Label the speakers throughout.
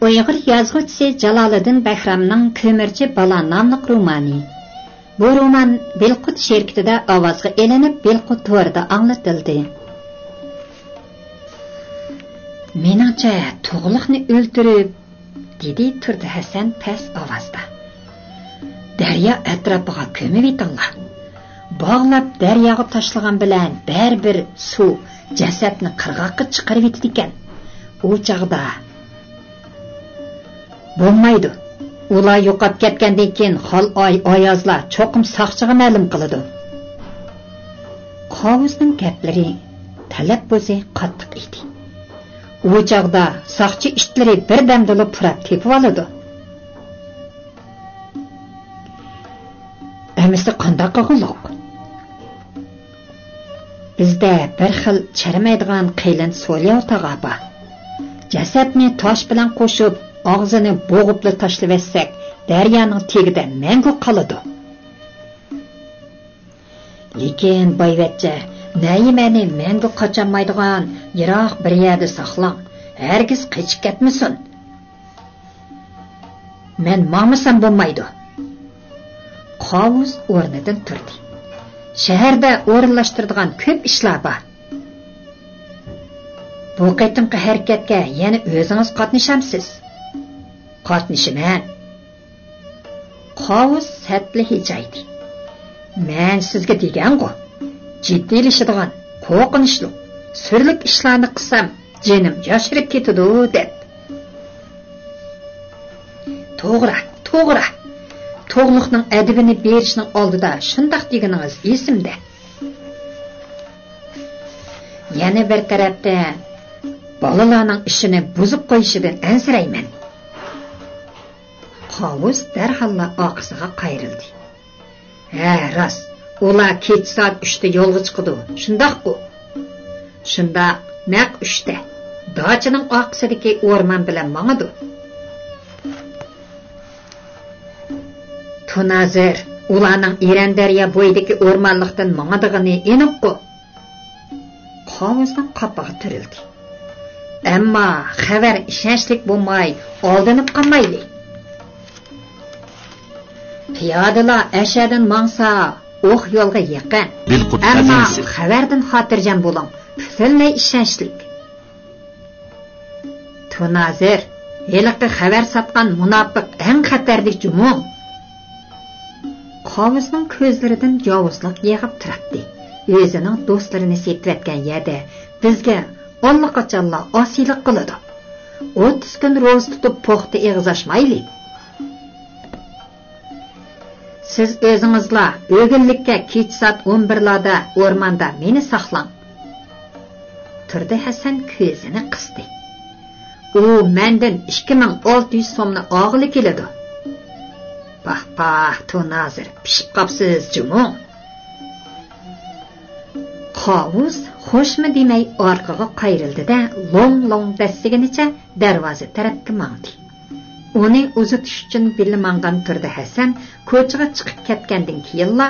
Speaker 1: Uyghur yazğıçısı Jالالىدىن بەھرامنىڭ كۆمۈرچى بالا namlıq romanı. Bu roman Belqut şirketida ovozga elinib, Belqut to'rida anglatildi. Meningcha, tug'liqni o'ldirib, dedi turdi Hasan past ovozda. Daryo atrofiga ko'mib etinglar. Bog'lab daryoga tashlagan bilan baribir suv jasadni qirg'oqqa chiqarib etdi ekan. U chaqda bo'lmaydi. Ular yo'qab ketgandan keyin xol oyozlar cho'qim saqchiga ma'lum qiladi. Qovuzning gaplari talabbuzi qattiq edi. U chaqda saqchi ishtlari birdamdala purab tepib oladi. Amisi qanday qilguliq? Bizda bir xil chirimaydigan qiylan so'lya o'tag'aba. Jasadni tosh bilan qo'shib og'zini bo'g'ibli tashlab daryoning tagida mangu qoladi. Lekin boyvachcha, nayimani mangu qocholmaydigan yiroq bir yerda saqlang, hargiz qochib ketmasin. Men ma'misam bo'lmaydi. Qovuz o'rnidan turdi. Shaharda o'rinlashtiradigan ko'p ishlar bor. Bu qaytimqi harakatga yana o'zingiz qatnashamsiz? Qatnashiman. Qovuz satli hijaydi. Men sizga degan-ku, jiddiylashadigan, qo'rqinchli, sirlik ishlarni qilsam, jinim yoshirib ketadi deb. To'g'ri. To'g'liqning adibini berishning oldida shundoq deganingiz esimda. Yana bir tarafdan bolalarning ishini buzib qo'yishidan ansirayman. Qovuz darhalla oqisiga qayrildi. Ha, rost. Ular kech soat 3da yo'lga chiqdi. Shundoq-ku. Shundoq, naq 3da. Dachining oqisidagi o'rmon bilan mangadi. Tunazir, ularning Iran daryo bo'yidagi o'rmonlikdan mangadigini aniq-ku. Qovuzning qopig'i tirildi. Ammo xabar ishonchlik bo'lmay, oldinib qolmaydi. Piyodalar ashadan mangsa, o'q yo'lga yaqin. Ammo xabardan xotirjam bo'ling, butunlay ishonchlik. Tunazir, heliqi xabar sotgan munofiq eng xatarli jumon. Qovuzning ko'zlaridan yovuzlik yig'ib turibdi. O'zining do'stlarini setayotgan yerda bizga allaqachonlar osiylik qiladi. 30 kun ro'z tutib po'xta eg'izashmayli. Siz o'zingizlar o'g'illikka kech soat 11larda o'rmonda meni saqlang. Turdi Hasan ko'zini qisdi. U mendan 2600 so'mni og'ili keladi. Bah, Tunazir, pishib qopsiz jumon. Qovuz xo'shmi demay orqaga qayrildi-da, long dastiginicha darvoza tarafga mangdi. Uning uzatish uchun bilmangan turdi Hasan ko'chaga chiqib ketgandan keyinla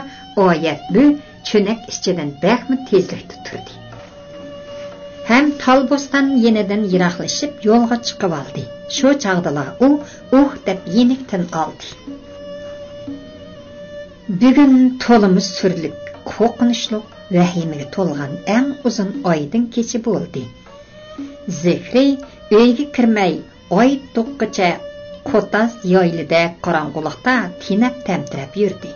Speaker 1: oyat bu cho'nak ichidan baxtmi tezlikda turdi. Ham Talbostan yenidan yiroqlashib yo'lga chiqib oldi. Shu chaqdalar u deb yenikdan oldi. Bugun to'limiz surlik, qo'rqinchli, vahimaga to'lgan eng uzun oydan kechi bo'ldi. Zehri uyga kirmay, oy to'qqacha Qo'tas yoylida qorong'ulikda tinab tamtirab yurdi.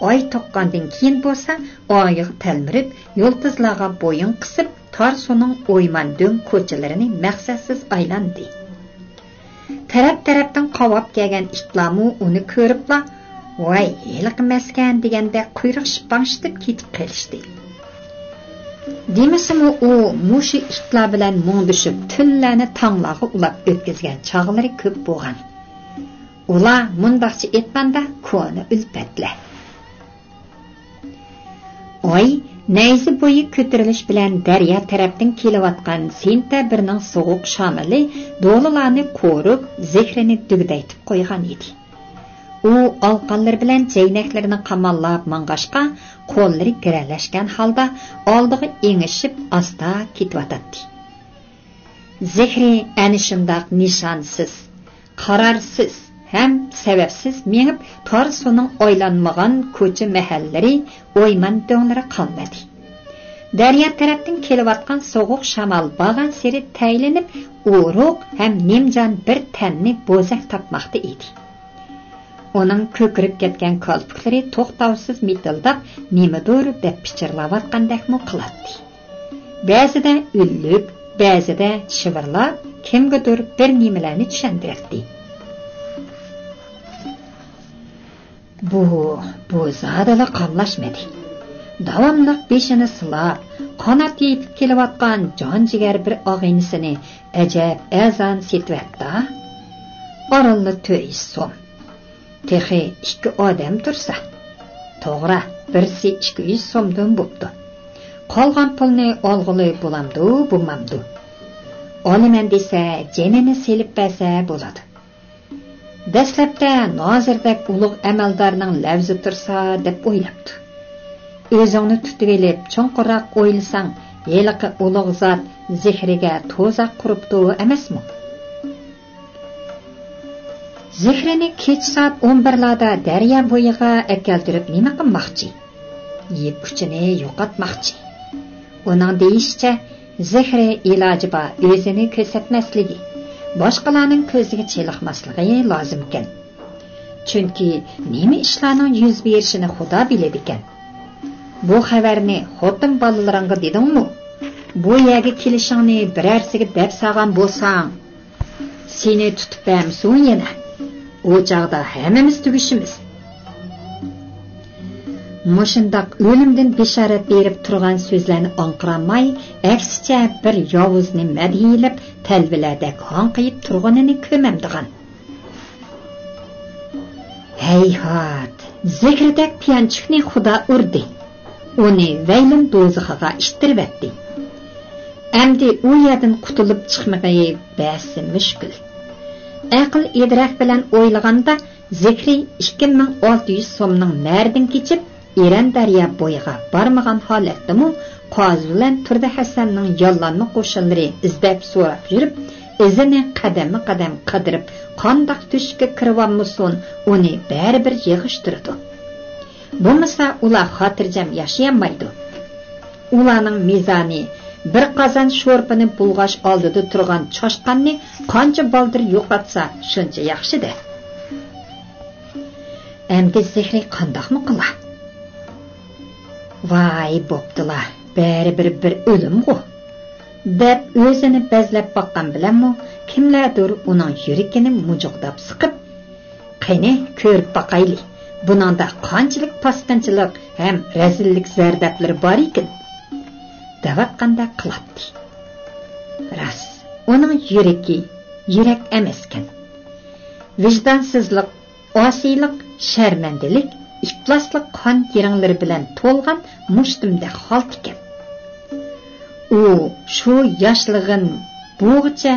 Speaker 1: Oy to'qqandan keyin bo'lsa, oyig' talmirib, yo'ldizlarga bo'yin qisib, tor suvning o'yman-do'ng ko'chalarini maqsadsiz aylandi. Taraf-tarafdan qovab kelgan itlarmu uni ko'ribla, "Voy, heliq maskan" deganda quyruq shipangshitib ketib qolishdi. Demisimi u mushi itlar bilan mungdishib, tunlarni tonglarga ulab o'tkazgan chog'lari ko'p bo'lgan. Ular mundaqchi etmanda ko'ni ulpatlar. Oy nayzi bo'yi ko'tarilish bilan daryo tarafdan kelayotgan sentabrning sovuq shamili do'lalarni qo'rib, zehrini dugdaytib qo'ygan edi. U alqanlar bilan jaynaklarini qamallab mang'ashqa, qo'llari giralashgan holda oldiga engishib asta ketayotdi. Zehri ana shundoq nishonsiz qararsız hem sebepsiz menip tor suning oylanmagan ko'cha mahallari o'yman do'nglari qolmadi. Daryo tarafdan kelayotgan sovuq shamol bag'an seri taylanib, uruq ham nimjon bir tanni bo'zak topmoqda edi. Uning ko'kirib ketgan kolpuklari to'xtovsiz mitildab, nimadir deb pichirlayotgandekmi qiladi. Ba'zida ulluk, ba'zida shivirlab, kimgadir bir nimalarni tushuntirdi. Bu zadala qamlashmadi. Davamlıq beşini silab, qanat yeyip kelayotgan jon jigar bir og'inisini ajab azan setvatda. Oralli 400 so'm. Texi 2 odam tursa, to'g'ri, birsi 200 so'mdan bo'pti. Qolgan pulni olg'ili bo'lamdi, bo'lmamdi. Olaman desa, jenini selib bersa bo'ladi. Dastlabda nozirdek ulug' amaldorning lavzi tursa deb o'ylabdi. O'zingni tutib elib, cho'nqirroq o'ylasang, yeliqi ulug' zot zehriga to'zaq quribdi emasmi? Zehrini kech soat 11larda daryo bo'yiga akeltirib nima qilmoqchi? Yeb kuchini yo'qotmoqchi. Uning deyishicha, zehri iloji bor o'zini ko'rsatmasligi, boshqalarning ko'ziga cheliqmasligi lozim ekan. Chunki nima ishlarning yuz berishini Xudo biladi ekan. Bu xabarni xotin bolalaringga dedingmi? Bu yerga kelishingni birarsiga deb sog'an bo'lsang, seni tutib bermsin yana. O chaqda hammamiz tugishimiz. Mushundaq o'limdan bishorat berib turgan so'zlarni onqiramay, aksicha bir yovuzni madhiyilib, talvilardek honqiyib turganini ko'mamdigan. Hayhot, zikrdek piyanchukni Xudo urdi. Uni vaylim do'zaxiga ishtiribdi. Endi u yerdan qutulib chiqmag'ay ba'si mushkul. Aql idrak bilan o'ylaganda zikri 2600 so'mning naridan kechib Iran daryo bo'yiga bormagan holatdami qozi bilan Turdi Hasanning yollanma qo'shinlari izlab so'rab yurib, izini qadam-qadam qidirib, qandoq tushga kirib uni baribir yig'ishtirdi. Bo'lmasa ular xotirjam yashayolmaydi. Ularning mizani bir qozon sho'rpini bulg'ash oldida turgan choshqanni qancha baldir yo'qotsa shuncha yaxshi-da. Endi zehri qandoqmi qilar? Vay bo'ptilar, baribir bir o'lim-ku deb o'zini bazlab boqqan bilanmi, kimlardir uning yuragini mujuqdab siqib, qani ko'rib boqayli. Buningda qanchalik pasqinchilik ham razillik zardablari bor ekan. Davatqanda qiladi. Ras, uning yuragi yurak emaskan. Vijdonsizlik, osiylik, sharmandilik, ifloslik qon yiringlari bilan to'lgan mushtumda holt ekan. U shu yoshlig'in bo'g'icha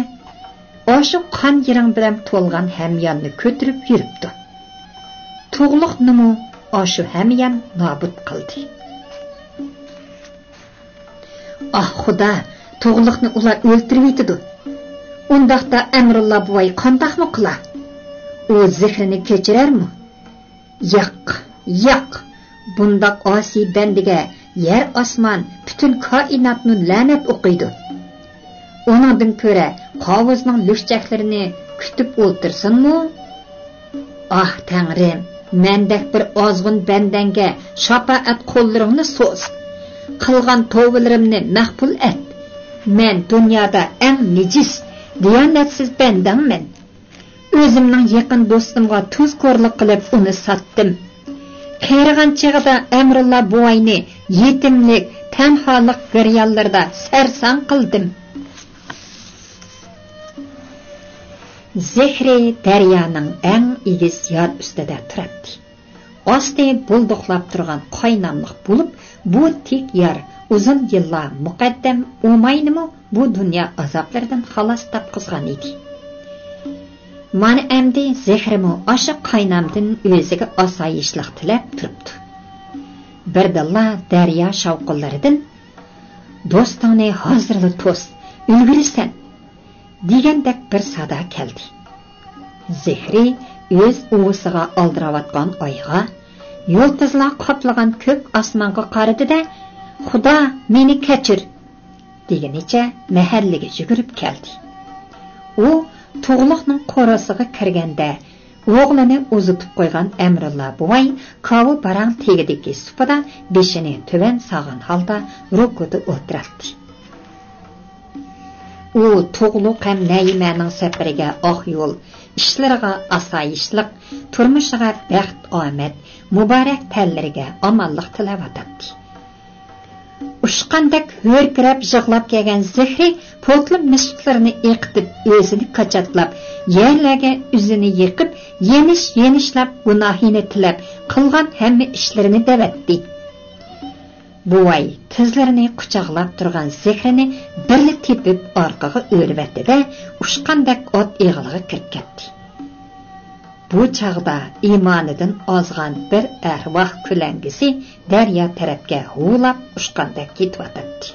Speaker 1: o'sha qon yiring bilan to'lgan hamyonni ko'tirib yuribdi. Tug'liqnimi o'sha hamyon nobud qildi. Ah Xudo, tug'liqni ular o'ltirib yetdi. Undaqda Amrulla buvay qandoqmi qilar? U zehrini kechirarmi? Yo'q. Bundaq osiy bandiga yer osmon butun koinotni la'nat o'qiydi. Oningdan ko'ra qovuzning lushchaklarini kutib o'ltirsinmi? Ah Tangrim, mendek bir ozg'un bandanga shafaat qo'llaringni so'z. Qilgan tavbalarimni maqbul et. Men dunyoda eng nejis, diyonatsiz bandamman. O'zimning yaqin do'stimga tuzko'rlik qilib uni sotdim. Qarigan chig'ida Amrulla buvayni yetimlik, tanholik giryonlarida sarson qildim. Zehri daryoning eng egiz yor ustida turibdi. Osti bulduqlab turgan qaynamliq bo'lib, bu tik yor uzun yillar muqaddam umaynimi bu dunyo azoblaridan xalos topqizgan edi. Mana endi zehrimi o'sha qaynamdan o'ziga osoyishlik tilab turibdi. Birdalla daryo shavqinlaridan do'stona hozirli to'st, ulgurisan degandek bir sada keldi. Zehri öz uvisiga aldiravatgan oyga, yulduzlar qoplagan ko'k osmonga qaradi-da, "Xudo, meni kechir" degenicha mahallaga yugurib keldi. U tug'liqning qorasiga kirganda o'g'lini uzitib qo'ygan Amrulla buvay kavu barang tegidagi supada beshini tuvan sog'an holda rukuda o'tirdi. U tug'luq ham Naimaning safariga oq yo'l, ishlariga asoyishlik, turmushiga baxt omad, muborak tallariga omonlik tilab atadi. Ushqandak hurkirab yig'lab kelgan Zehri potli mushuklarni eqitib o'zini qachatlab, yerlarga o'zini yiqib, yenishlab gunohini tilab qilgan hamma ishlarini davatdi. Buvay tizlarini quchoqlab turgan Zehrini birli tepib orqaga o'rvatdi-da, ushqandak ot eg'iliga kirib ketdi. Bu chaqda iymonidan ozgan bir arvoh kulangisi daryo tarafga huvlab ushqandak ketib-atdi.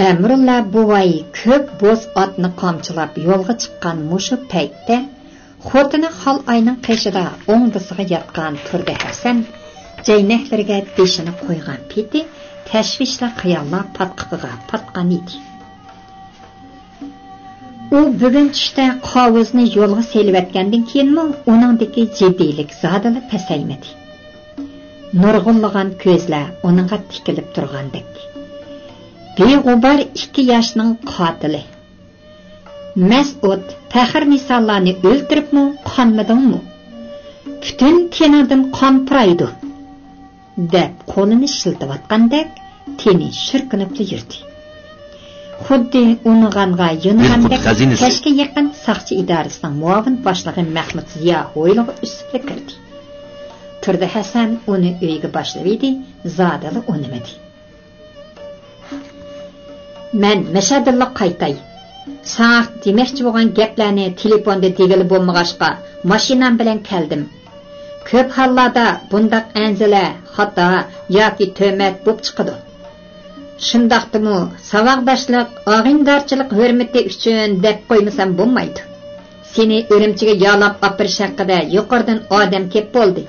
Speaker 1: Amrulla buvay ko'p bo'z otni qamchilab yo'lga chiqqan mushu paytda xotini xol ayning qishida o'ngdisiga yotgan turdi Hasan jaynaklarga beshini qo'ygan peti tashvishli xayollar patqiqiga patgan edi. U bugun tushda qovuzni yo'lga selivatgandan keyinmi uningdagi jiddiylik zodili pasaymadi. Nurg'unlagan ko'zlar uningga tikilib turgandek. Beg'ubar 2 yoshning qotili. Mas'ud faxr misollarni o'ltiribmi, qonmadingmi? Butun teningdan qon puraydi. deb qo'lini shiltayotgandek teni shirkinib yurdi. Xuddi unig'anga yo'nagandek kashga yaqin saqchi idorasining muavin boshlig'i Mahmud Ziyo o'ylig'i usibli kirdi. Turdi Hasan uni uyga boshlab edi, zodali unimadi. Men mashadillik qaytay. Saq demoqchi bo'lgan gaplarni telefonda degili bo'lmag'ashqa mashinam bilan keldim. Ko'p hollarda bundaq anzila, xato yoki to'mat bo'lib chiqadi. Shundaqdimi savaqdoshlik, og'indarchilik hurmati uchun deb qo'ymasam bo'lmaydi. Seni Urumchiga yo'lab opirish haqida yuqoridan odam kep bo'ldi.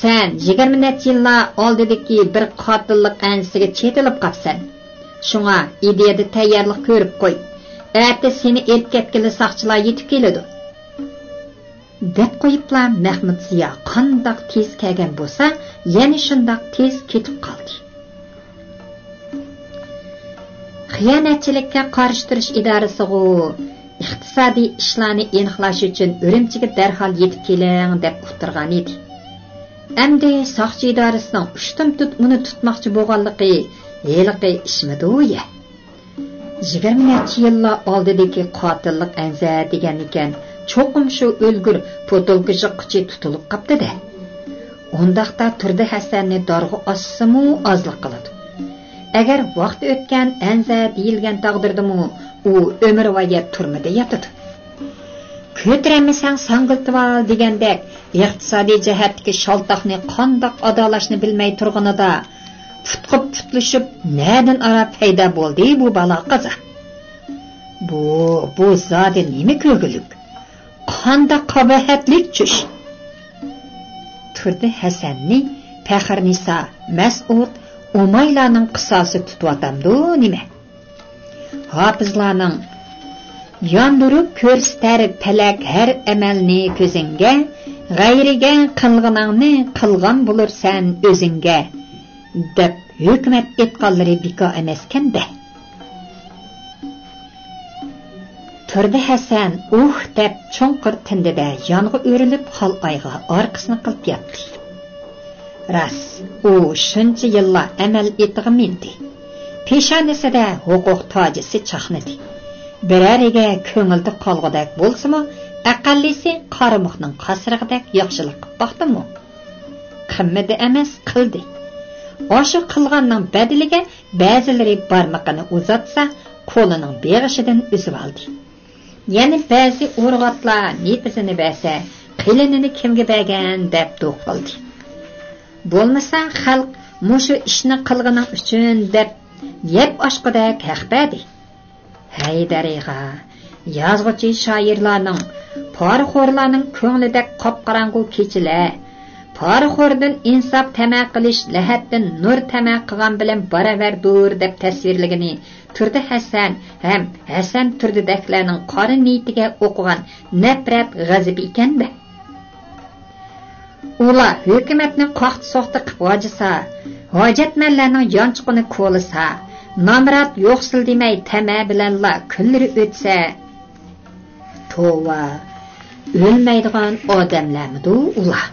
Speaker 1: Sen 20 necha yillar oldidagi bir qotillik ansiga chetilib qapsan. Shunga ideyada tayyorlik ko'rib qo'y. Erta seni erkakli saqchilar yetib keladi. Deb qo'yiblar Mahmud Ziyo qandoq tez kelgan bo'lsa, yana shundoq tez ketib qoldi. Xiyonatchilikka qarshi turish idorasiga iqtisodiy ishlarni aniqlash uchun Urumchiga darhol yetib keling deb uqtirgan edi. Endi saqchi idorasining ushtim tut uni tutmoqchi bo'lganligi heliqi ishmidi-ya. 20 necha yillar oldidagi qotillik anza degan ekan, cho'qim shu o'lgur potolka jiqqichi tutilib qapti-da. Ondaqda turdi Hasanni dorg'i ossimi ozlik qiladi. Agar vaqt o'tgan anza deyilgan taqdirdami, u umrvoya turmada yotadi. Ko'tiramasang sangiltival degandek iqtisodiy jihatdagi shaltoqni qandoq adolashni bilmay turganida futqib putlashib nerdan ara paydo bo'ldi bu balo qaza. Bu zodi nima ko'gilik? Qandoq qabahatlik tush. Turdi Hasanni Faxrnisa, Mas'ud, Umaylarning qisosi tutvatamdu nima? Hofizlarning yondirib ko'rsatar palak har amalni ko'zingga, g'ayriga qilganingni qilgan bo'lursan o'zingga deb hukmat etganlari beko emaskanda. Turdi Hasan deb cho'nqir tindida yong'i o'rilib hol oyga orqasini qilib yotdi. Ras, u shuncha yillar amal etg'imindi. Peshonasida huquq tojisi chaqnadi. Birariga ko'ngilda qolg'udak bo'lsa-mu, aqallisi qaramoqning qasrig'idek yaxshilik qilib baxtimi? Qimmidi emas, qildi. O'sha qilganning badiliga ba'zilari barmoqini uzatsa, qo'lining beg'ishidan uzib oldi. Yana ba'zi urg'atlar nefisini bersa, qilinini kimga bergan deb do'q qildi. Bo'lmasa xalq mushu ishni qilganing uchun deb yeb oshqidek haq berdi. Haydariga Yazğıcı şairlarning, poraxo'rlarning ko'nglidek qop-qorong'u kechilar, poraxo'rdan insof tama qilish lahatdan nur tama qilgan bilan baravardur deb tasvirligini Turdi Hasan ham Hasan turdidaklarning qora niyatiga o'qigan nafrat g'azabi ekanda. Ular hukumatni qoqti-soqti qilib vojisa, hojatmanlarning yonchiqini qo'lisa, namrat yo'qsil demay tama bilanla kunlari o'tsa, tova o'lmaydigan odamlarmidu ular.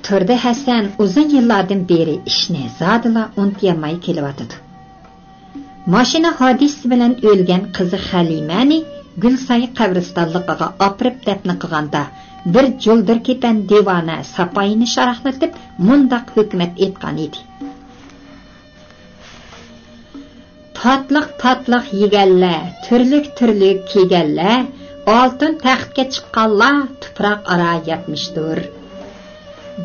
Speaker 1: Turdi Hasan uzun yillardan beri ishni zadila unutmay kelyotdi. Mashina hodisi bilan o'lgan qizi Halimani Gulsay qabristonligiga opirib dafn qilganda bir jo'ldir ketan devona sapoyini sharaqlatib mundaq hukmat etgan edi. Tatliq yeganlar, turlik kiyganlar, oltin taxtga chiqqanlar tuproq ara yatmishdir.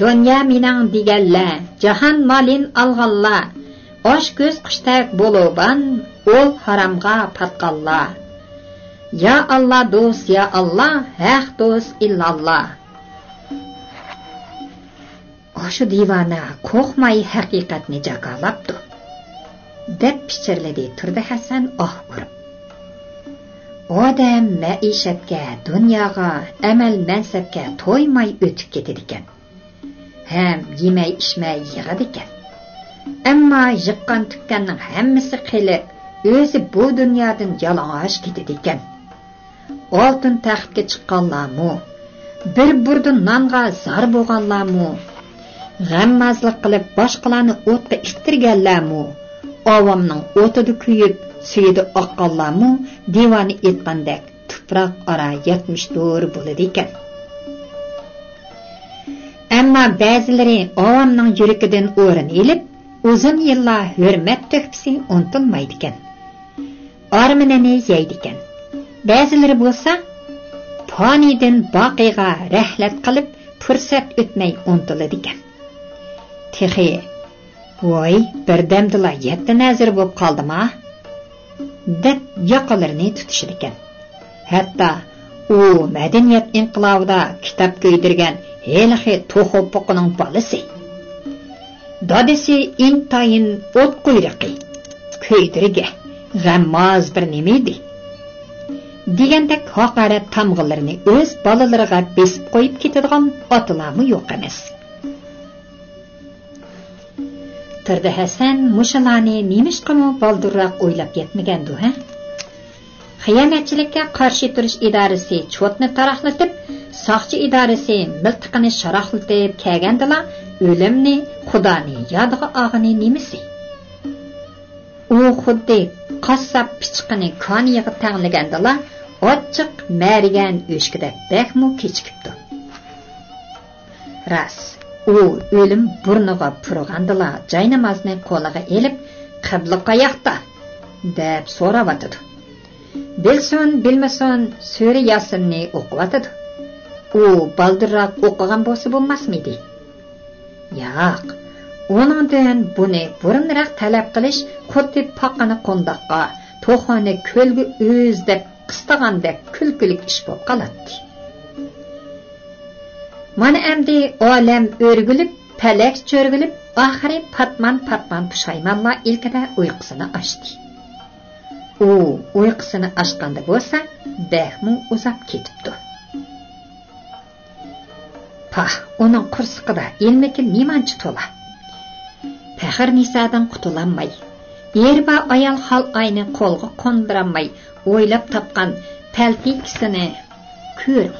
Speaker 1: Dünya mening deganlar, jahon molin olganlar, osh ko'z qushdak bo'lgan, o'l haromga patqanlar. Ya Allah do'st, ya Allah, haq do'st illalloh. Oshu divana qo'rqmay haqiqatni jakolabdi. Deb pichirladi Turdi Hasan urib. Odam maishatga, dunyoga, amal mansabga to'ymay o'tib ketadi ekan. Ham yemay ishmay yig'adi ekan. Ammo yiqqan tukkanning hammasi qilib, o'zi bu dunyodan yalang'och ketadi ekan. Oltin taxtga chiqqanlarmi, bir burda nonga zar bo'lganlarmi, g'ammazlik qilib boshqalarni o'tga ittirganlarmi, avomning o'tida kuyib, suyida oqqanlarmi, divoni etgandek tuproq ara yatmishdir bo'ladi ekan. Ammo ba'zilari avomning yuragidan o'rin elib, uzun yillar hurmat to'kpisi unutilmaydi ekan. Arminani yeydi ekan. Ba'zilari bo'lsa, fonidan boqiga rahlat qilib, fursat o'tmay unutiladi ekan. Texi, voy, birdamdila yetti nazir bo'lib qoldimi? deb yoqalarini tutishir ekan. Hatto u madaniyat inqilobida kitob ko'ydirgan helihi to'xopoqining bolasi. Dadasi intayin o't quyruqi, ko'ydiriga g'ammoz bir nima edi. Degandek haqorat tamg'illarini o'z bolalariga besib qo'yib ketadigan otalarmi yo'q emas. Turdi Hasan mushalarni nemishqami baldurroq o'ylab yetmagandu, ha? Xiyonatchilikka qarshi turish idorasi chotni taraqlatib, soqchi idorasi miltiqini sharaqlatib kelgandilar, o'limni, xudoni yodiga olgani nemisi? U xuddi qassob pichiqini koniyaga tanglagandilar, ochiq ma'rigan o'shkida bakmu kechikibdi. Ras, u o'lim burniga purgandilar, joy namozni qo'liga elib, qibla qayoqda deb so'rayotdi. Bilsin, bilmasin, sura Yasinni o'qiyotdi. U baldirroq o'qigan bo'lsa bo'lmasmidi? Yo'q. Onundan buni burunroq talab qilish xuddi paqani qondoqqa, to'xoni ko'lga o'z deb qistagandek kulkulik ish bo'lib qoladi. Mana endi olam o'rgilib, palak cho'rgilib, oxiri patman pushaymonlar ilkida uyqusini ochdi. U uyqusini ochganda bo'lsa, behmu uzab ketibdi. Pah, uning qursiqida ilmiki nimanchi to'la. Faxr nisadan qutulanmay, er va ayol xal ayni qo'lga qondiranmay o'ylab topgan paltikisini ko'ring.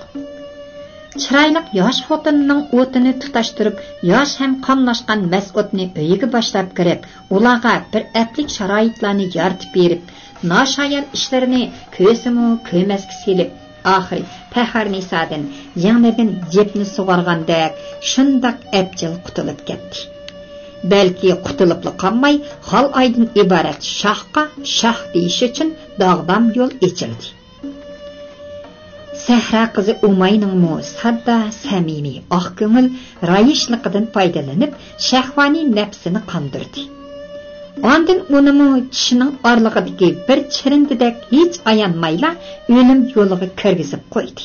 Speaker 1: Chiroyli yosh xotinning o'tini tutashtirib, yosh ham qamlashgan mas'udni uyiga boshlab kirib, ularga bir aplik sharoitlarni yaratib berib, noshoyan ishlarini ko'simu ko'masga silib, oxiri faxr nisadan yangidan jepni sug'organdek shundoq abjil qutulib ketdi. Belki qutulib qolmay, hal aydın iborat shohqa shoh deyish uchun dog'dam yo'l echildi. Sahra qizi Umayning sadda, samimiy, oq ko'ngil rayishliqidan foydalanib, shahvoniy nafsini qondirdi. Ondan unimi tishining orlig'idagi bir chirindidek hech ayanmayla o'lim yo'liga kirgizib qo'ydi.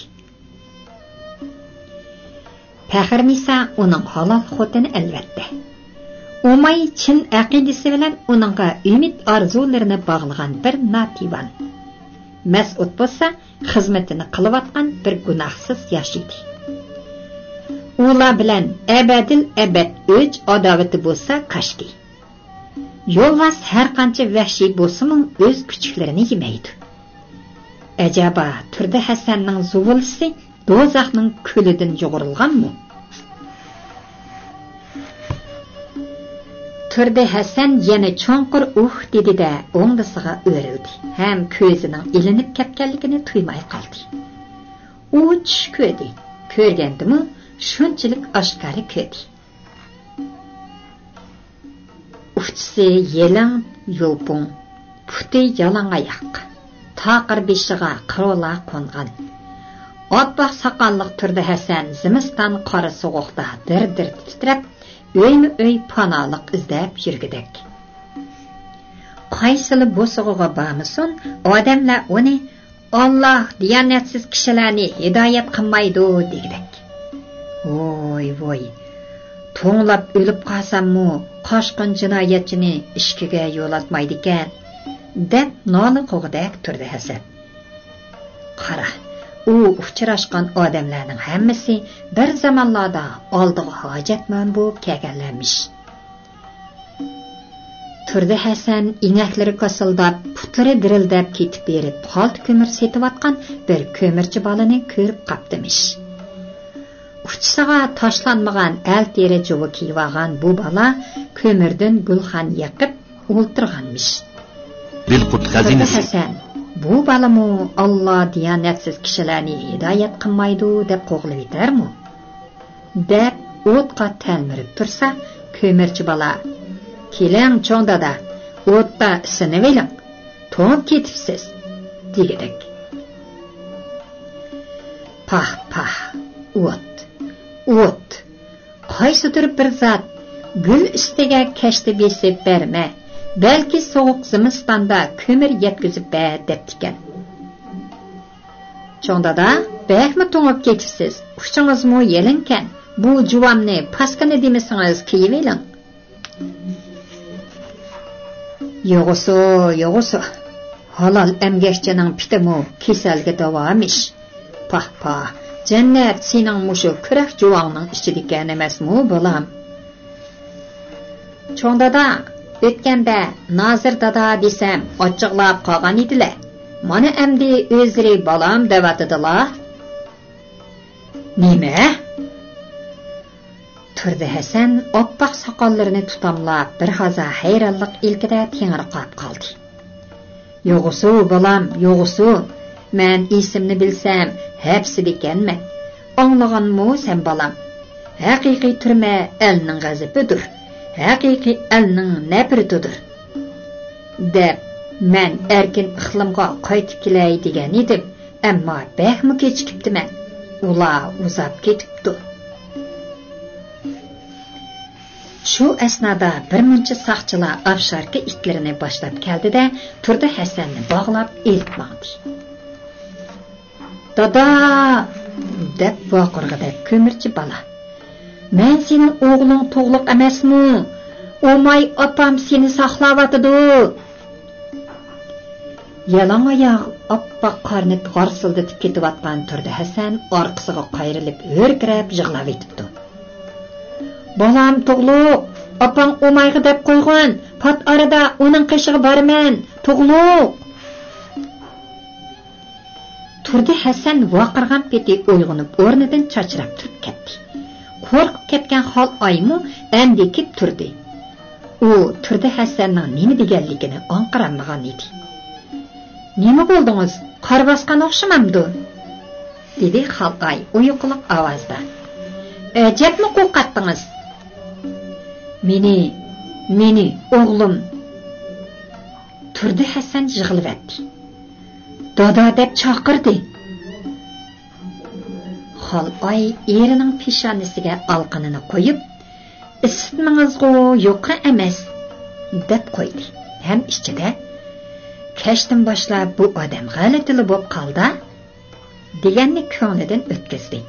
Speaker 1: Faxrnisa uning halol xotini albatta. Umay chin aqidasi bilan uningga umid orzularini bog'lagan bir nativan. Mas'ud bo'lsa, xizmatini qilayotgan bir gunohsiz yashaydi. Ular bilan abadil abad o'ch adovati bo'lsa qashki. Yo'lvas har qancha vahshiy bo'lsa-mu o'z kuchuklarini yemaydi. Ajaba turdi Hasanning zuvulisi do'zaxning ko'lidan yo'g'rilganmi? Turdi Hasan yana cho'nqir dedi-da o'ngdisiga o'rildi. Ham ko'zining ilinib ketganligini tuymay qoldi. U tush ko'rdi. Ko'rgandimi, shunchalik oshkora ko'rdi. Uçsi yelang yolpun, puti yalang oyoq, taqir beshiga qirola qo'ngan. Otbaq saqalliq turdi Hasan zimiston qora sovuqda dir-dir titrab, o'ymi-o'y panolik izlab yurgidek. Qaysili bo'sig'iga bormasin, odamlar uni Alloh diyanatsiz kishilarni hidoyat qilmaydi degidek. Voy. To'nglab o'lib qolsam-mu, qoshqin jinoyatchini ishkiga yo'latmaydi ekan, deb noli qo'g'idak turdi Hasan. Qara, u uchrashgan odamlarning hammasi bir zamonlarda oldiga hojatmand bo'lib kelganlarmish. Turdi Hasan inaklari qasildab, putlari dirildab ketib berib, xolt ko'mir setayotgan bir ko'murchi balani ko'rib qaptimish. Uçsağa taşlanmagan el teri jovu kiyvagan bu bala kömürden gulxan yakıp o'ltirganmish.
Speaker 2: Dilqut xazinasi.
Speaker 1: Hasan, bu balamu Allah diyanatsiz kishilarni hidoyat qilmaydi deb qo'g'lib yetarmi? Deb o'tqa talmirib tursa, ko'murchi bala, "Keling cho'ng dada, o'tda isinib eling, to'nib ketibsiz" degidek. Pah, o't. Qaysidir bir zat gul ustiga kashti besib berma, balki sovuq zimistonda ko'mir yetkazib ber debdikan. Cho'ndada bakmi to'ngib ketibsiz, uchingizmi yelinkan, bu juvamni paskani demasangiz kiyiveling. Yo'g'usi, halol emgakchining pitimi kasalga davomish. Pah. Jannat sening mushu kurak juvonning ichidagi emasmi, bolam? Cho'ndada o'tganda Nozir dada desam, ochiqlab qolgan edilar. Mana endi o'zlari bolam devatdilar. Nima? Turdi Hasan oppoq soqollarini tutamlab bir haza hayronlik ilkida tengirqab qoldi. Yo'g'usi bolam, yo'g'usi. Men isimni bilsam, hapsidikanman. Anlaganmi sen balam? Haqiqiy turma elning g'azabidir. Haqiqiy elning nafratidir. Deb men erkin iqlimga qaytib kelay degan edim, ammo baxmi kechikibdiman. Ular uzab ketibdi. Shu asnoda bir muncha saqchilar afsharga itlarini boshlab keldi-da, turdi Hasanni bog'lab eltmoqdi. Dada deb vaqirg'ida ko'murchi bala. Men sening o'g'ling to'g'liq emasmi? O'may opam seni saqlayotdi. Yalang oyoq oppoq qorni g'arsildatib ketayotgan turdi Hasan orqasiga qayrilib o'rkirab yig'lab etibdi. Balam to'g'liq, opam o'mayga deb qo'ygan. Pat arada uning qishig'i borman. To'g'liq. Turdi Hasan vaqirgan peti uyg'onib o'rnidan chachrab turib ketdi. Qo'rqib ketgan hol aymu andikib turdi. U turdi Hasanning nima deganligini anqiramagan edi. "Nima bo'ldingiz? Qor bosgan o'xshamamdi?" dedi Xalqay uyuqliq ovozda. "Ajabmi qo'rqatdingiz?" Meni o'g'lim. Turdi Hasan yig'ilib "Dada" deb chaqirdi. Xalqay erining peshonasiga olqinini qo'yib, "Isitmangizg'u yo'qqa emas. deb qo'ydi. Ham ichida kashdan boshlab bu odam g'alatili bo'lib qoldi deganni ko'nglidan o'tkazdi.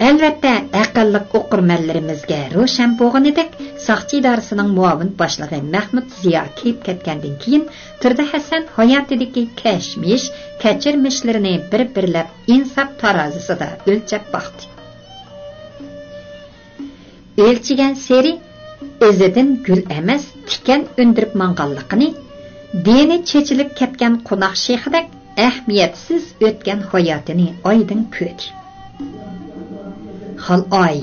Speaker 1: Albatta, aqlliq o'qirmanlarimizga ro'shan bo'lgan edik, soqchi idorasining muavin boshlig'i Mahmud Ziyo kelib ketgandan keyin Turdi Hasan hayotidagi kashmish, kechirmishlarini bir-birlab insof tarozisida o'lchab boqdi. O'lchigan seri o'zidan gul emas, tikan undirib manganligini, dini chechilib ketgan qo'noq shayxidek ahamiyatsiz o'tgan hayotini oydin ko'rdi. Xal ay,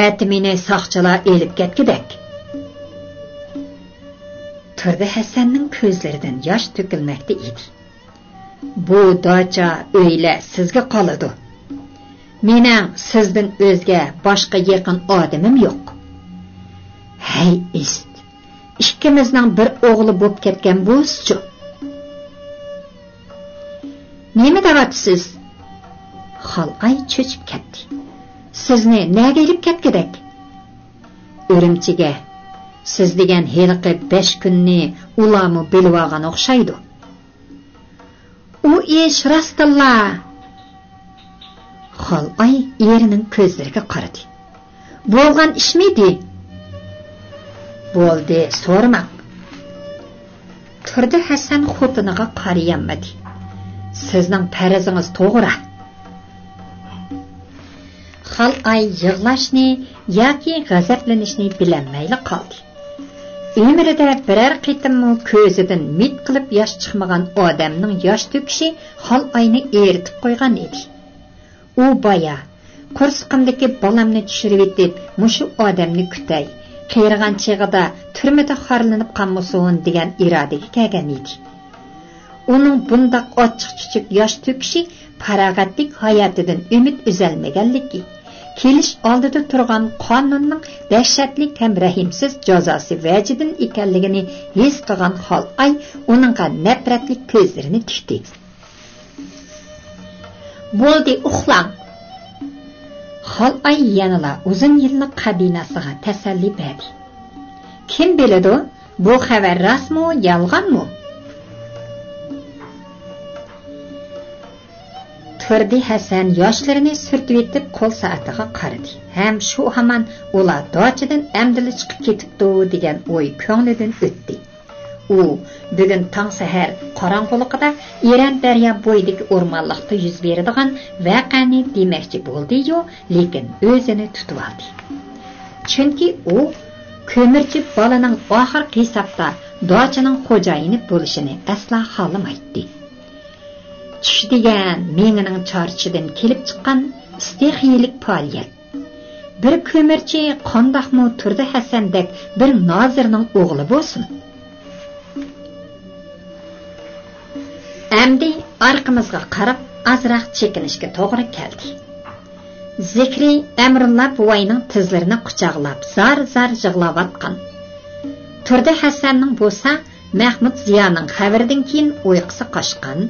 Speaker 1: ətimini saqçılar elib ketgidek. Turdi Hasanning ko'zlaridan yosh to'kilmoqda edi. Bu dacha o'yla sizga qoladi. Mening sizdan o'zga boshqa yaqin odamim yo'q. Hey ist, ikkimizning bir o'g'li bo'lib ketgan bo'lsa-chi. Nima deyapsiz? Xal ay cho'chib ketdi. Sizni nega elib ketgidek? O'rimchiga siz degan heliqi 5 kunni ularmi bilib olgan o'xshaydi. U ish rastilla. Xolay erining ko'zlariga qaradi. Bo'lgan ishmidi? Bo'ldi, so'rama. Turdi Hasan xotiniga qarayamadi. Sizning farazingiz to'g'ri. Xalay yig'lashni yoki g'azablanishni bilolmayli qoldi. Umrida biror qitimmi ko'zidan mit qilib yosh chiqmagan odamning yosh to'kishi Xalayni eritib qo'ygan edi. U boya qursqimdagi bolamni tushirib etib, mushu odamni kutay, qiyirgan chig'ida turmada xorlanib qolmasin degan irodaga kelgan edi. Uning bundoq ochiq-chuchuq yosh to'kishi farog'atlik hayotidan umid uzalmaganligi, kelish oldida turgan qonunning dahshatli ham rahimsiz jazosi vajidan ekanligini his qilgan Xalay uningga nafratlik ko'zlarini tikdi. Bo'ldi, uxlang. Xalay yanala uzun yillik qabinasiga tasalli berdi. Kim biladi, bu xabar rostmi, yolg'onmi? Turdi Hasan yoshlarini surtib etib qo'l soatiga qaradi. Ham shu hamon ular dochidan amdili chiqib ketibdi degan o'y ko'nglidan o'tdi. U bugun tong sahar qorong'uligida Eron daryo bo'yidagi o'rmonlikda yuz beradigan voqeani demoqchi bo'ldi-yu, lekin o'zini tutib oldi. Chunki u ko'murchi balaning oxirgi hisobda dochining xo'jayini bo'lishini asla xohlamaydi. Tush degan mengining chorchidan kelib chiqqan istixiylik faoliyat. Bir ko'murchi qandoqmi Turdi Hasandek bir nozirning o'g'li bo'lsin. Amdi orqamizga qarab azroq chekinishga to'g'ri keldi. Zikri Amrulla buvayning tizlarini quchoqlab zar-zar yig'layotgan. Turdi Hasanning bo'lsa Mahmud Ziyoning xabaridan keyin uyqusi qochgan.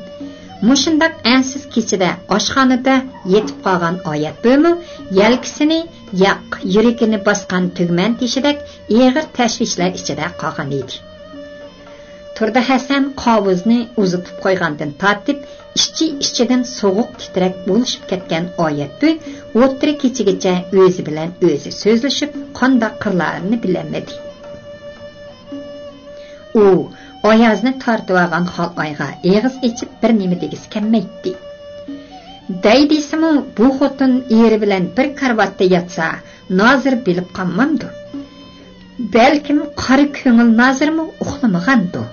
Speaker 1: Mushundaq ansiz kechida oshxonada yetib qolgan oyat bo'lmi, yelkisini yoq yuragini bosgan tugman teshidek og'ir tashvishlar ichida qolgan edi. Turdi Hasan qovuzni uzitib qo'ygandan tortib, ichidan sovuq titrak bo'lishib ketgan oyatni o'tri kechigacha o'zi bilan o'zi so'zlashib, qanday qirlarini bilmadi. U oyozni tortib olgan Xalayga eg'iz ichib bir nima degisi kelmaydi. Daydisimi bu xotin eri bilan bir karvatda yotsa, nozir bilib qolmamdi. Balkim qari ko'ngil nozirmi uxlamagandir.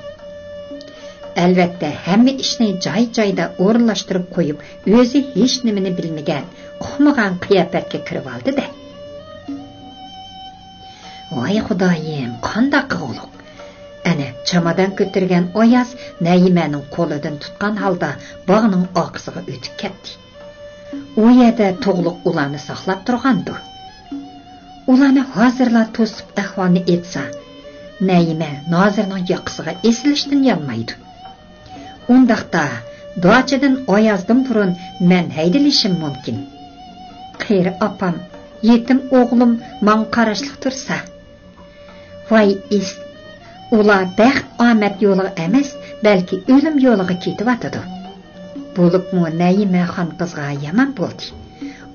Speaker 1: Albatta, hamma ishni joy-joyda o'rinlashtirib qo'yib, o'zi hech nimani bilmagan, uxmagan qiyofatga kirib oldi-da. Voy xudoyim, qanday qilg'uliq. Ana chamadan ko'targan Oyaz Naimaning qo'lidan tutgan holda bog'ning oqisiga o'tib ketdi. U yerda to'g'liq ularni saqlab turgandir. Ularni hozirlar to'sib ahvolni etsa, Naima nozirning yoqisiga esilishdan yonmaydi. Undaqda dochidan Oyazdan burun men haydilishim mumkin. Qiyri opam, yetim o'g'lim man qarashliq tursa. Voy ist, Ular bəxt omad yo'liga emas, balki o'lim yo'liga ketyotidi. Bo'libmi Nayima xon qizga yomon bo'ldi.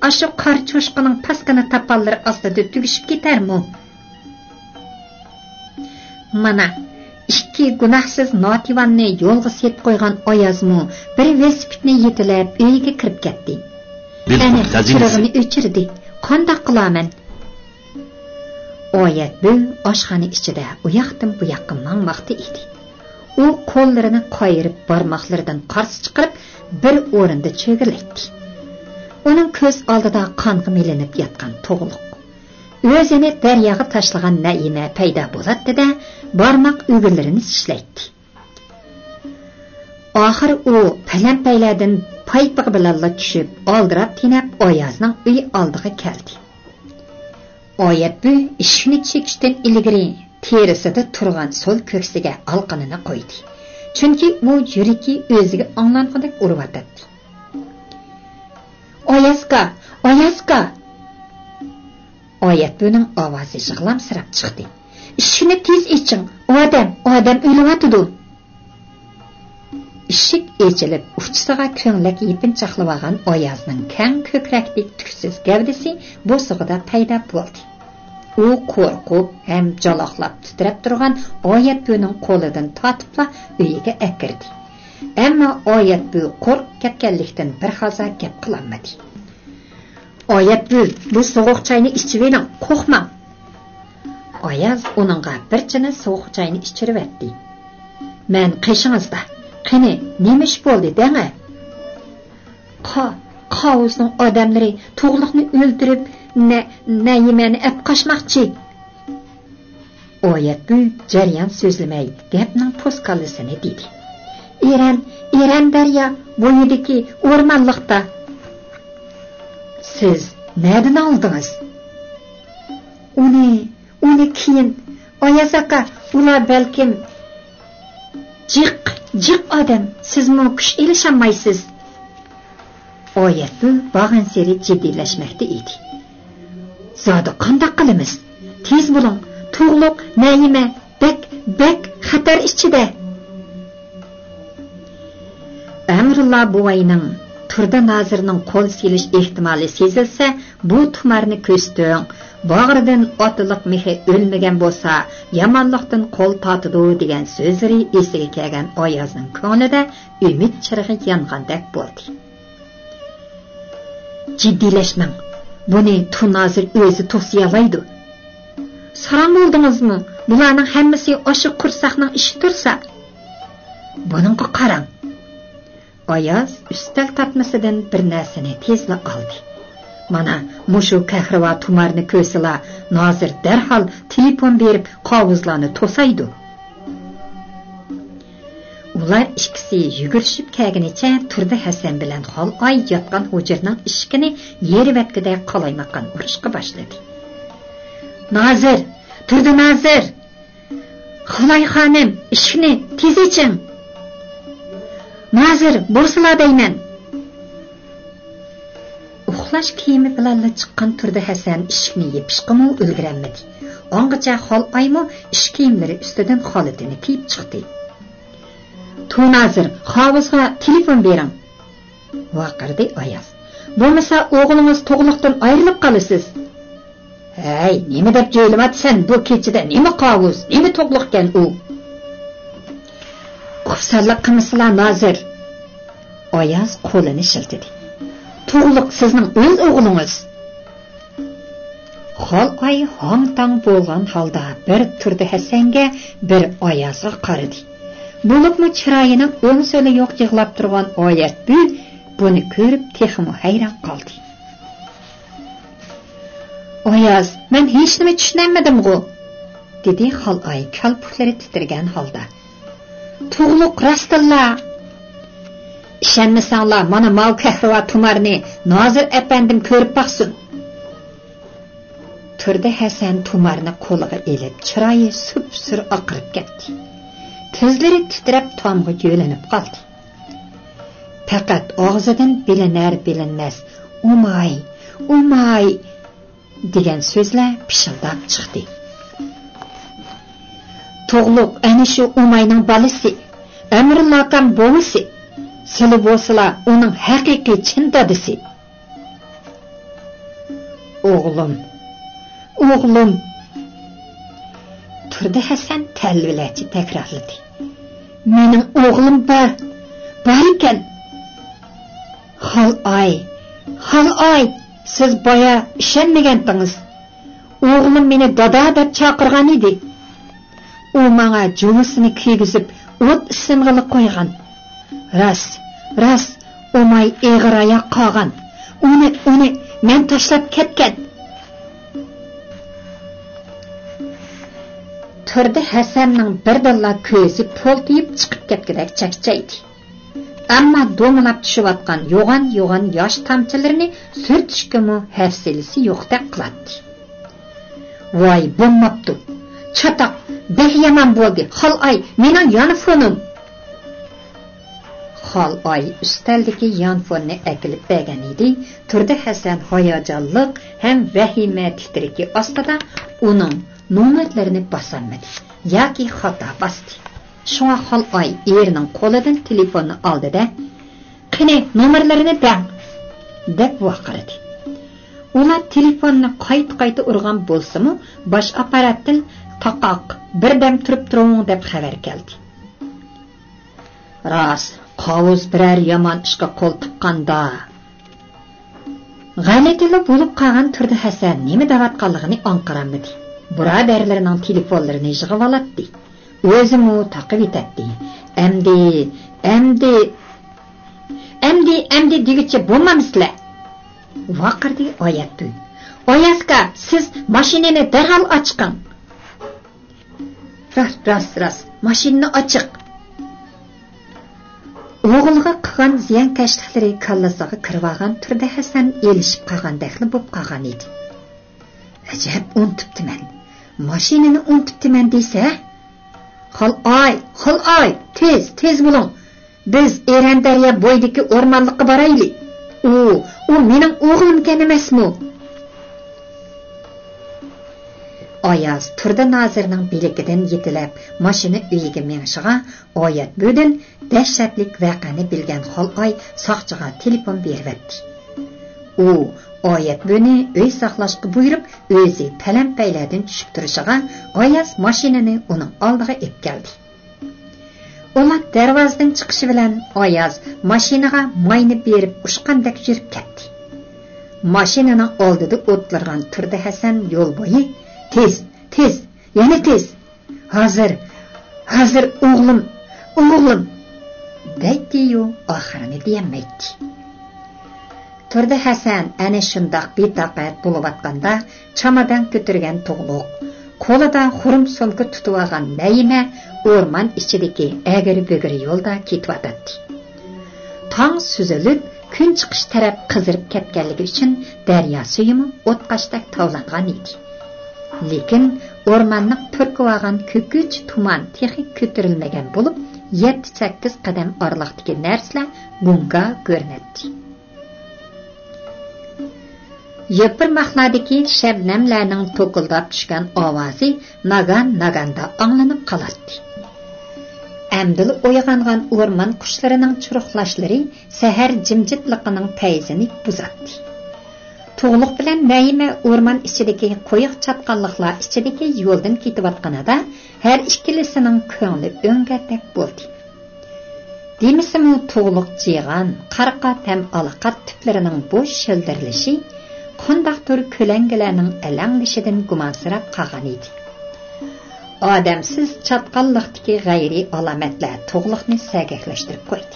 Speaker 1: Ashu qor cho'shqining pasqini tapallar ostida tugishib ketarmi? Mana ikki gunohsiz notivanni yo'lga set qo'ygan Oyazmu bir velosipedni yetilab uyiga kirib ketdi. Bilqut xazinasi o'chirdi. Qanday qilaman? Oyat bu oshxona ichida u yoqdan bu yoqqa mangmoqda edi. U qo'llarini qoyirib barmoqlaridan qarsi chiqarib bir o'rinda cho'girlatdi. Uning ko'z oldida qonga melinib yotgan to'g'liq. O'zini daryoga tashlagan Naima paydo bo'ladi-da, barmoq o'g'irlarini tishlaydi. Oxir u palampaylardan paypiq bilan tushib, oldirab tinab Oyazning uyi oldiga keldi. Oyat bu ishni chekishdan ilgari terisida turgan so'l ko'ksiga alqanini qo'ydi. Chunki u yuragi o'ziga anglangandek urvatadi. Oyazga, Oyazga! Oyat buning ovozi yig'lamsirab chiqdi. Ishni tez iching, odam o'lyapti. Ishik echilib, uchsiga ko'nglik yipinchaqlagan Oyazning kang ko'krakdek tuksiz gavdasi bo'sig'ida paydo bo'ldi. U qo'rqib ham jaloqlab titrab turgan Oyat buning qo'lidan tortibla uyiga akirdi. Ammo Oyat bu qo'rqib ketganlikdan bir haza gap qilolmadi. Oyat bu sovuq choyni ichib oling, qo'rqmang. Oyaz uningga bir china sovuq choyni ichirib etdi. Men qishingizda, qani nima ish bo'ldi deng-a? Qavuzning odamlari to'g'liqni o'ldirib, Naimani qochmoqchi. Oyat bu jarayon so'zlamay gapning poskallisini dedi. Eran daryo bo'yidagi o'rmonliqda. Siz nereden aldınız? Uni keyin Oyaz aka, ular balkim jiq odam, siz mu kuch elishamaysiz. Oyat bu bag'in seri jiddiylashmoqda edi. Zodi qanday qilamiz? Tez bo'ling, to'g'liq Naima bek xatar ichida. Amrullah buvayning turda Nazirning qo'l silish ehtimoli sezilsa, bu tumarni ko'sting, bag'ridan otiliq mehi o'lmagan bo'lsa, yomonlikdan qo'l tortidi degan so'zlari esiga kelgan Oyazning ko'nglida umid chirig'i yongandek bo'ldi. Jiddiylashmang. Buni Nazir o'zi to'siyalaydi. Saram bo'ldingizmi? Bularning hammasi o'sha qursaqning ishi tursa. Buningga qarang. Oyaz ustal tatmasidan bir narsani tezla oldi. Mana mushu qahriva tumarni ko'sila Nazir darhol telefon berib qovuzlarni to'saydi. Ular ikkisi yugurishib kelganicha turdi Hasan bilan Xoloy yotgan hujraning eshigini yerivatgida qolaymaqan urishga boshladi. Nazir, turdi Nazir. Xoloy xonim, eshikni tez oching. Nazir, bo'rsila deyman. Uxlash kiyimi bilan chiqqan turdi Hasan eshikni yepishqimi ulg'ranmadi. Ongacha Xoloymi ish kiyimlari ustidan xolitini kiyib chiqdi. Nazir, hovuzga telefon bering. Vaqirdi Oyaz. Bo'lmasa o'g'lingiz to'g'liqdan ayrilib qolasiz. Hey, nima deb jo'ylamatsan bu kechida? Nima qovuz, nima to'g'liqkan u? Qufsallik qilmaslar Nazir. Oyaz qo'lini shiltidi. To'g'liq sizning o'z o'g'lingiz. Xoloy hong-tong bo'lgan holda bir turdi Hasanga, bir Oyazga qaradi. Bo'libmi chiroyining o'ng-so'li yo'q yig'lab turgan Oyat buni ko'rib texmi hayron qoldi. Oyaz, men hech nima tushunmadim-ku, dedi Xoloy kalpuklari titirgan holda. To'g'liq rastilla. Ishonmasanglar, mana mal qahriva tumarni Nazir apandim ko'rib baqsin. Turdi Hasan tumarni qo'liga elib, chiroyi sup-sur oqirib ketdi. Ko'zlari titrab tomga yo'linib qoldi. Faqat og'zidan bilinar-bilinmas "Umay" degan so'zlar pishildab chiqdi. To'g'liq ana shu Umayning balasi, Amrullahdan bovisi, sili bo'lsalar uning haqiqiy chin dadisi. O'g'lim. Turdi Hasan talvilachi takrorladi. Mening o'g'lim bor ekan. Xalay, siz boya ishonmagandingiz. O'g'lim meni dada deb chaqirgan edi. U menga jo'sini kiygizib, o't ising'ili qo'ygan. Ras, Umay eg'ir oyoq qolgan. Uni men tashlab ketgan. Turdi Hasanning birdalla ko'zi poltiyib chiqib ketgidek chakchaydi. Ammo do'milab tushayotgan yo'g'on yosh tomchilarini surtishgimi hafsilisi yo'qdek qiladi. Voy, bo'lmabdi. Chatoq, bek yomon bo'ldi. Xalay, mening yonifonim. Xalay ustaldagi yonfonni akilib bergan edi. Turdi Hasan hayajonliq ham vahima titrigi ostida uning nomerlarini bosolmadi yoki xato bosdi. Shunga Xalay erining qo'lidan telefonni oldi-da, "Qani, nomerlarini bang", deb vaqirdi. Ular telefonni qayta urgan bo'lsa-mu, bosh apparatdan taqoq birdam turing deb xabar keldi. Ras, qovuz birar yomon ishga qo'l tiqqanda. G'alatilik bo'lib qolgan Turdi Hasan nima davatqanligini anqaramadi. Birodarlarining telefonlarini yig'ib oladi. O'zimi taqib etadi. Endi degicha bo'lmamizlar. Vaqirdi oyatdi. Oyaska, siz mashinani darhol ochqin. Ras, mashinani ochiq. O'g'ilga qilgan ziyonkashliklari kallasiga kirib olgan Turdi Hasan elishib qolgandekli bo'lib qolgan edi. Ajab, unutibdiman. Mashinani unutibdiman desa, Xalay, tez bo'ling. Biz Erandarya bo'yidagi o'rmonlikqa boraylik. U mening o'g'limga emasmi? Ayaz Turdi Nozirning belikidan yetilib, mashina uyiga menishiga oyat bo'din dahshatlik voqeani bilgan Xalay soqchiga telefon beribdi. U oyat buni uy saqlashga buyurib, o'zi palam-paylardan tushib turishiga Ayaz mashinani uning oldiga olib keldi. Ular darvozadan chiqishi bilan Ayaz mashinaga mayni berib ushqandek yurib ketdi. Mashinaning oldida o'tlargan Turdi Hasan yo'l bo'yi tez, yana tez. Hozir o'g'lim deydi-yu, oxirini deyamaydi. Turdi Hasan ana shundoq betaqat bo'layotganda chamadan ko'targan to'g'liq, qo'lida xurum so'mka tutib olgan Nayima o'rmon ichidagi agir-bugir yo'lda ketyotdi. Tong suzilib, kun chiqish taraf qizirib ketganligi uchun daryo suyimi o'tqashdak tovlangan edi. Lekin o'rmonni purkib olgan ko'kuch tuman texnik ko'tarilmagan bo'lib, 7-8 qadam oraliqdagi narsalar bunga ko'rinadi. Yopir mahladagi shabnamlarning to'kildab tushgan ovozi nagan-naganda anglanib qoladi. Amdil uyg'ongan o'rmon qushlarining churuqlashlari sahar jimjitligining payzini buzatdi. To'g'liq bilan Nayima o'rmon ichidagi qo'yiq chatqanliqlar ichidagi yo'ldan ketayotganida har ikkilisining ko'ngli o'ngardek bo'ldi. Demisimi to'g'liq jigan, qarqat ham alaqat tiplarining bo'sh shildirlishi qandaqdir ko'langilarning alanglishidan gumansirab qolgan edi. Odamsiz chatqanliqdagi g'ayri alomatlar to'g'liqni sagaklashtirib qo'ydi.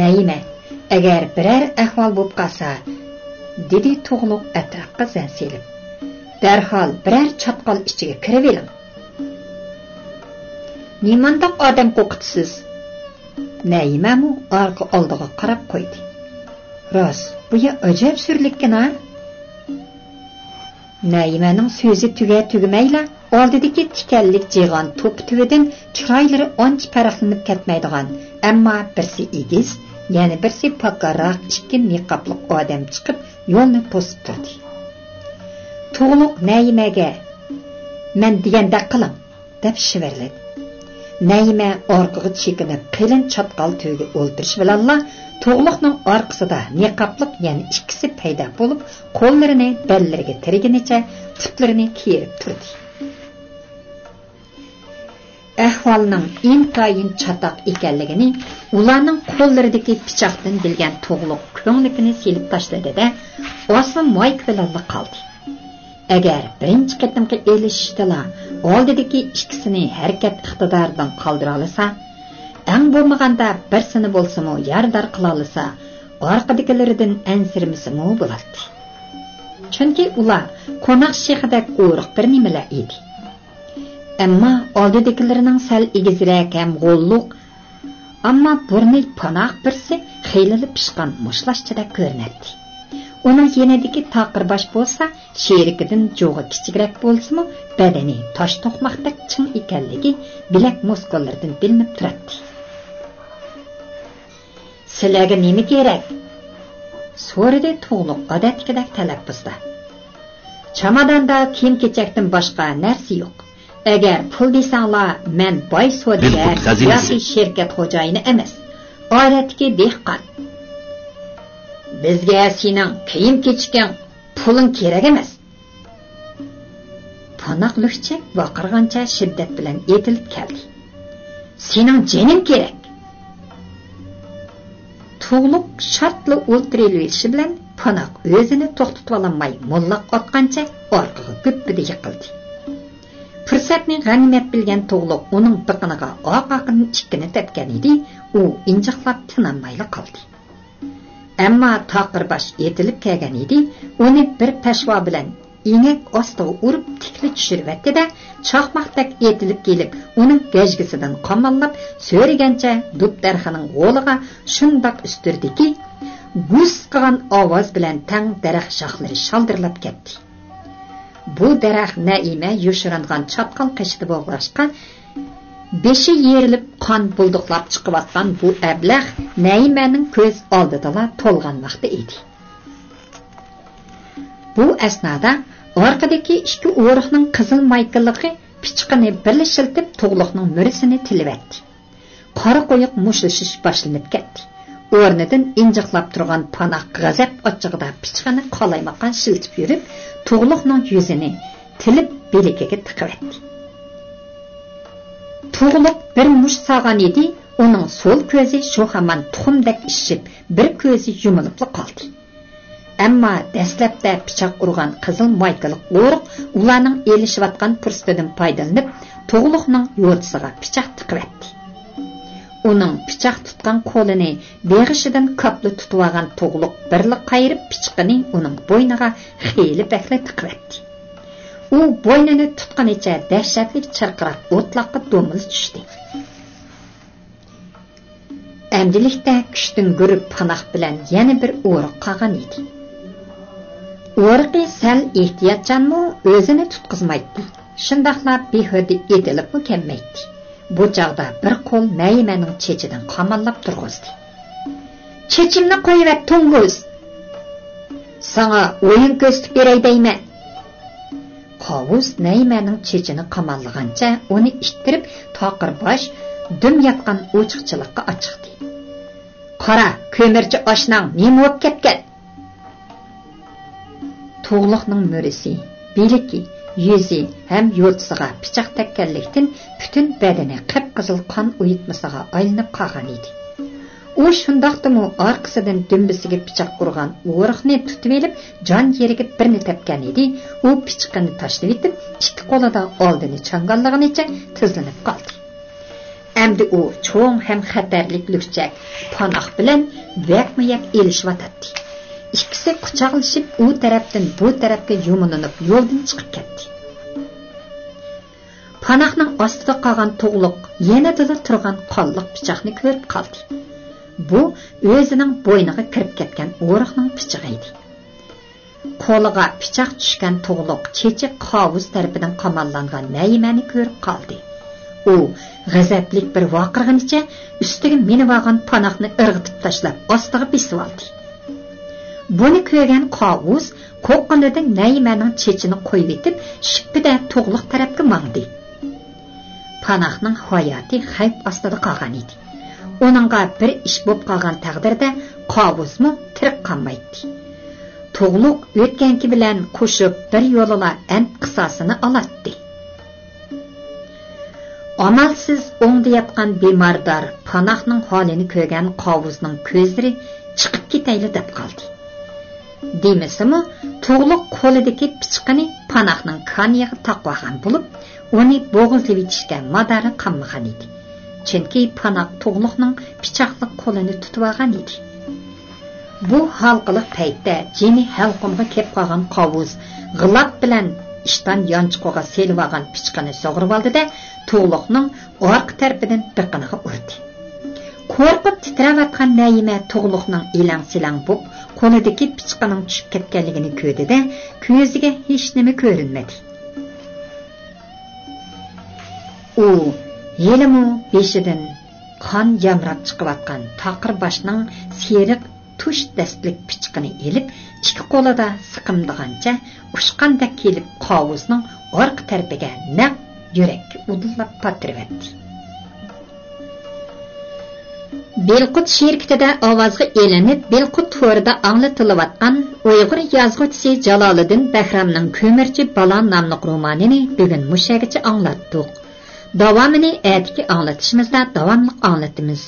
Speaker 1: Nayima, agar biror ahvol bo'lib qolsa, dedi to'g'liq atrofga zan selib, darhol biror chatqal ichiga kirib eling. Nimandoq odam qo'qitisiz? Nayimamu orqa oldiga qarab qo'ydi. Rost, bu ya ajab surlikkina. Nayimaning so'zi tugamayla oldidagi tikanlik jigan to'p tuvidan chiroylari onch farqlanib ketmaydigan, ammo birsi egiz, yana birsi pakkaroq ikki niqobli odam chiqib yo'lni to'sib turdi. To'g'liq Nayimaga, "Men deganda qiling", deb shivirladi. Naima orqaga chekinib, qilin chatqal to'yga o'ltirish bilanla to'g'liqning orqasida niqobliq yana ikkisi paydo bo'lib, qo'llarini bellariga tirginicha tutlarini kiyib turdi. Ahvolning intayin chataq ekanligini ularning qo'llaridagi pichoqdan bilgan to'g'liq ko'nglikini silib tashladi-da, osma moyk bilan qoldi. Agar birinchi qatimga elishishdilar, oldidagi ikkisini harakat iqtidoridan qoldira olsa, eng bo'lmaganda birsini bo'lsa-mu yordar qila olsa, orqadagilaridan ansirmisi-mu bo'ladi. Chunki ular qo'noq shehidek o'riq bir nimalar edi. Ammo oldidagilarining sal egizroq ham g'olluq, ammo burni panoq birsi xeylili pishqan mushlashchada ko'rinadi. Uning yenidagi taqirbosh bo'lsa, sherikidan jo'g'i kichikroq bo'lsa-mu, badani tosh to'qmoqdek ching ekanligi bilak muskullaridan bilinib turadi. Sizlarga nima kerak? So'radi to'g'liq odatdagidek talaffuzda. Chamadonda kiyim-kechakdan boshqa narsa yo'q. Agar pul desanglar, men boy savdogar yoki shirkat xo'jayini emas, oiladagi dehqon. Bizga sening kiyim-kechgan puling kerak emas. Panoq luchak vaqirgancha shiddat bilan etilib keldi. Sening jining kerak. To'g'liq shartli o'ltirilishi bilan panoq o'zini to'xtatib olmay mollaq otgancha orqaga guppida yiqildi. Fursatni g'animat bilgan to'g'liq uning biqiniga oq-oqini chikkini tepgan edi, u injiqlab tinolmay qoldi. Ammo taqirbosh etilib kelgan edi, uni bir pashvo bilan inek ostiga urib tikli tushiribdi-da, chaqmoqdek etilib kelib, uning gajgisidan qamallab, so'rigancha dubdarxining g'oliga shundoq ustirdiki, gus qilgan ovoz bilan tang daraxt shoxlari shaldirlab ketdi. Bu daraxt Naima yoshirangan chatqal qishida bo'g'lashgan, beshi yerilib qon bulduqlab chiqayotgan bu ablah Naimaning ko'z oldida to'lgan vaqti edi. Bu asnoda orqadagi ikki o'riqning qizil maykilligi pichqini birlashiltib to'g'liqning murisini tilibatdi. Qora qo'yiq mushishish boshlanib ketdi. O'rnidan injiqlab turgan panoq g'azab ochig'ida pichqini qolaymaqan shiltib yurib, to'g'liqning yuzini tilib belikiga tiqibdi. To'g'liq bir mush sağan edi, uning so'l ko'zi shu hamon tuxumdek ishib, bir ko'zi yumilib qoldi. Ammo dastlabda pichoq urgan qizil maykiliq o'riq ularning elishayotgan fursatidan foydalanib, to'g'liqning yo'rtisiga pichoq tiqibdi. Uning pichoq tutgan qo'lini beg'ishidan qopli tutib olgan to'g'liq birli qayirib pichqini uning bo'yniga xeyli bakla tiqibdi. U bo'ynini tutganicha dahshatli chirqirab o'tloqqa do'mil tushdi. Amdilikda kuchdan gurib panoq bilan yana bir o'riq qolgan edi. O'riqi sal ehtiyotchanmi o'zini tutqizmaydi. Shundoqlab behuda etilib kelmaydi. Bu chog'da bir qo'l Naimaning chechidan qamallab turg'izdi. "Chechimni qo'yib to'ng'iz. Sana o'yin ko'rsatib beray deyman." Qovuz Naimaning chechini qamallagancha uni ittirib taqirbosh dum yotgan ochiqchilikqa ochiqdi. "Qara, ko'murchi oshnang nima bo'lib ketgan?" To'g'liqning murisi, beliki, yuzi ham yo'tisiga pichoq tekkanlikdan butun badani qip-qizil qon uyutmasiga aylanib qolgan edi. U shundoqdimi orqasidan dumbisiga pichoq urgan o'riqni tutib olib, jon yeriga birni tepgan edi. U pichoqni tashlab etib, ikki qo'lida oldini changallig'icha tizlanib qoldi. Endi u cho'ng ham xatarlik luchak panoq bilan vaqmayak elishvatadi. İkisi quchoqlashib u tarafdan bu tarafga yumilinib yo'ldan chiqib ketdi. Panoqning ostida qolgan to'g'liq yanada turgan qonliq pichoqni ko'rib qoldi. Bu o'zining bo'yniga kirib ketgan o'riqning pichog'i edi. Qo'liga pichoq tushgan to'g'liq chechi qovuz tarafidan qamallangan Naimani ko'rib qoldi. U g'azablik bir vaqirganicha ustiga minib olgan panoqni irg'itib tashlab ostiga besib oldi. Buni ko'rgan qovuz qo'qqanidan Naimaning chechini qo'yib etib, shippida to'g'liq tarafga mangdi. Panohning hayoti xavf ostida qolgan edi. Onunğa bir ish bo'lib qolgan taqdirda qovuzmi tirik qolmaydi. Tug'luq o'tganki bilan qo'shib bir yo'lila ant qisosini oladi. Amalsiz o'ngda yotgan bemordor Panohning holini ko'rgan qovuzning ko'zlari chiqib ketayli deb qoldi. Demasimi, tug'luq qo'lidagi pichqini Panohning qoniga taqvagan bo'lib, uni bo'g'izlab etishga madori qolmagan edi. Chunki Panoh tug'luqning pichoqliq qo'lini tutib olgan edi. Bu halqiliq paytda jini halqumga kelib qolgan qovuz g'ilab bilan ishdan yonchiqoga selib olgan pichqini sog'irib oldi-da, tug'luqning orqa tarafidan biqiniga urdi. Qo'rqib titrayotgan Naima tug'luqning elang-silang bo'lib, qo'lidagi pichqining tushib ketganligini ko'rdi-da, ko'ziga hech nima ko'rinmadi. U yelimi beshidan qon jamrab chiqayotgan taqir boshning seriq tush dastlik pichqini elib, ikki qo'lida siqimdigancha ushqandek kelib qovuzning orqa tarafiga naq yurakka udillab patirvatdi. Belqut şirketida ovozga elinib, Belqut to'rida anglatilayotgan Uyg'ur yozuvchisi Jalolidin Bähramnىڭ Kömürçi Bala nomli romanini bugun mushagacha anglatdik. Davomini atiki anglatishimizda davomli anglatamiz.